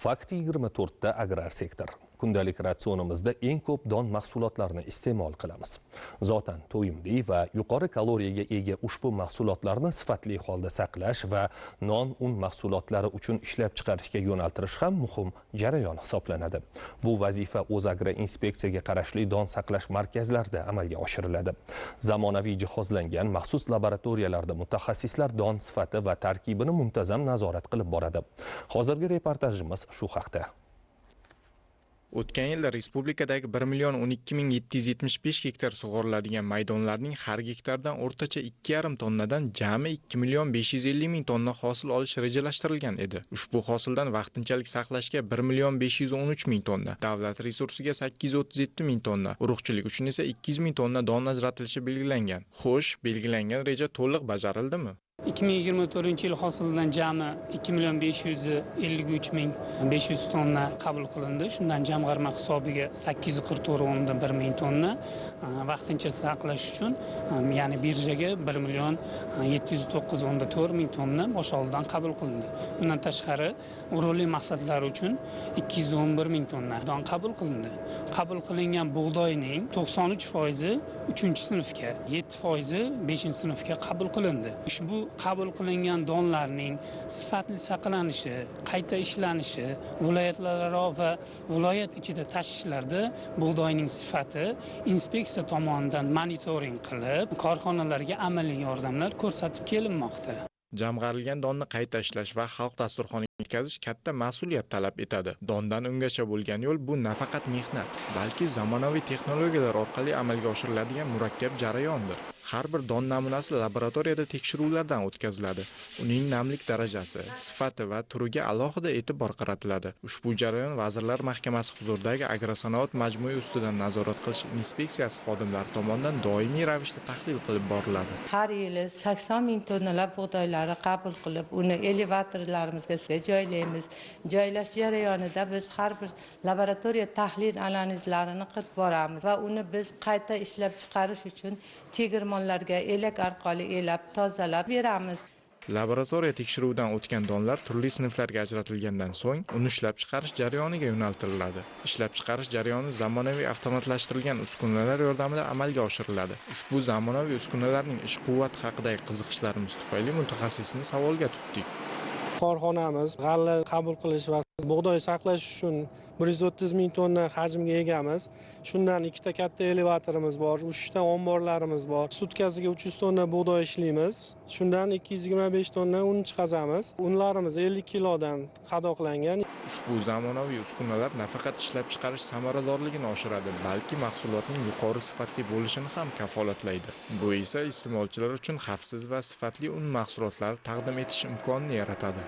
Fakt 24 ta agrar sektor. Kundalik ratsionimizda eng ko'p don mahsulotlarini iste'mol qilamiz. Zotan to'yimli va yuqori kaloriyaga ega ushbu mahsulotlarni sifatli holda saqlash va non, un mahsulotlari uchun ishlab chiqarishga yo'naltirish ham muhim jarayon hisoblanadi. Bu vazifa O'zagra inspeksiyaga qarashli don saqlash markazlarida amalga oshiriladi. Zamonaviy jihozlangan maxsus laboratoriyalarda mutaxassislar don sifati va tarkibini muntazam nazorat qilib boradi. Hozirgi reportajimiz shu haqda. O'tgan yilda respublikadagi 1.12.775 gektar sug'oriladigan maydonlarning har gektardan o'rtacha 2,5 tonnadan jami 2.550.000 tonna hosil olish rejalashtirilgan edi. Ushbu hosildan vaqtinchalik saqlashga 1.513.000 tonna, davlat resursiga 837.000 tonna, urug'chilik uchun esa 200.000 tonna don ajratilishi belgilangan. Xo'sh, belgilangan reja to'liq bajarildimi? 2024 yil hosilidan jami 2.553.500 tonna qabul qilindi. Shundan jamg'arma hisobiga 844.1 tonna vaqtincha saqlash uchun, ya'ni birjaga 1.709.4 tonna bosh oldidan qabul qilindi. Bundan tashqari, o'rinli maqsadlar uchun 211.000 tonna don qabul qilindi. Qabul qilingan bug'doyning 93% 3-sinfga, 7% 5-sinfga qabul qilindi. Ushbu qabul qilingan donlarning sifatli saqlanishi, qayta ishlanishi, viloyatlararo va viloyat ichida tashishlarda bug'doyning sifati inspeksiya tomonidan monitoring qilib, korxonalarga amaliy yordamlar ko'rsatib kelinmoqda. Jamg'arilgan donni qayta ishlash va xalq dasturxoniga yetkazish katta mas'uliyat talab etadi. Dondan ungacha bo'lgan yo'l bu nafaqat mehnat, balki zamonaviy texnologiyalar orqali amalga oshiriladigan murakkab jarayondir. Har bir don namunasi laboratoriyada tekshiruvlardan o'tkaziladi. Uning namlik darajasi, sifati va turiga alohida e'tibor qaratiladi. Ushbu jarayon Vazirlar Mahkamasi huzuridagi agrosanoat majmui ustidan nazorat qilish inspeksiyasi xodimlari tomonidan doimiy ravishda tahlil qilib boriladi. Har yili 80.000 tonnalab bug'doylarni qabul qilib, uni elevatorlarimizga joylaymiz. Joylash jarayonida biz har bir laboratoriya tahlil analizlarini qilib boramiz va uni biz qayta ishlab chiqarish uchun tegirmonlarga elak orqali elab, tozalab beramiz. Laboratoriya tekshiruvidan o'tgan donlar turli sinflarga ajratilgandan so'ng uni ishlab chiqarish jarayoniga yo'naltiriladi. Ishlab chiqarish jarayoni zamonaviy avtomatlashtirilgan uskunalar yordamida amalga oshiriladi. Ushbu zamonaviy uskunalarning ish quvvati haqidagi qiziqishlarimiz tufayli mutaxassisni savolga tutdik. Korxonamiz g'alla qabul qilish va bug'doy saqlash uchun 130.000 tonna hajmga egamiz. Shundan 2 ta katta elevatorimiz bor, 3 ta omborlarimiz bor. Sutkasiga 300 tonna bug'doy ishlaymiz. Shundan 225 tonna un chiqazamiz. Unlarimiz 50 kilodan qadoqlangan. Ushbu zamonaviy uskunalar nafaqat ishlab chiqarish samaradorligini oshiradi, balki mahsulotning yuqori sifatli bo'lishini ham kafolatlaydi. Bu esa iste'molchilar uchun xavfsiz va sifatli un mahsulotlari taqdim etish imkonini yaratadi.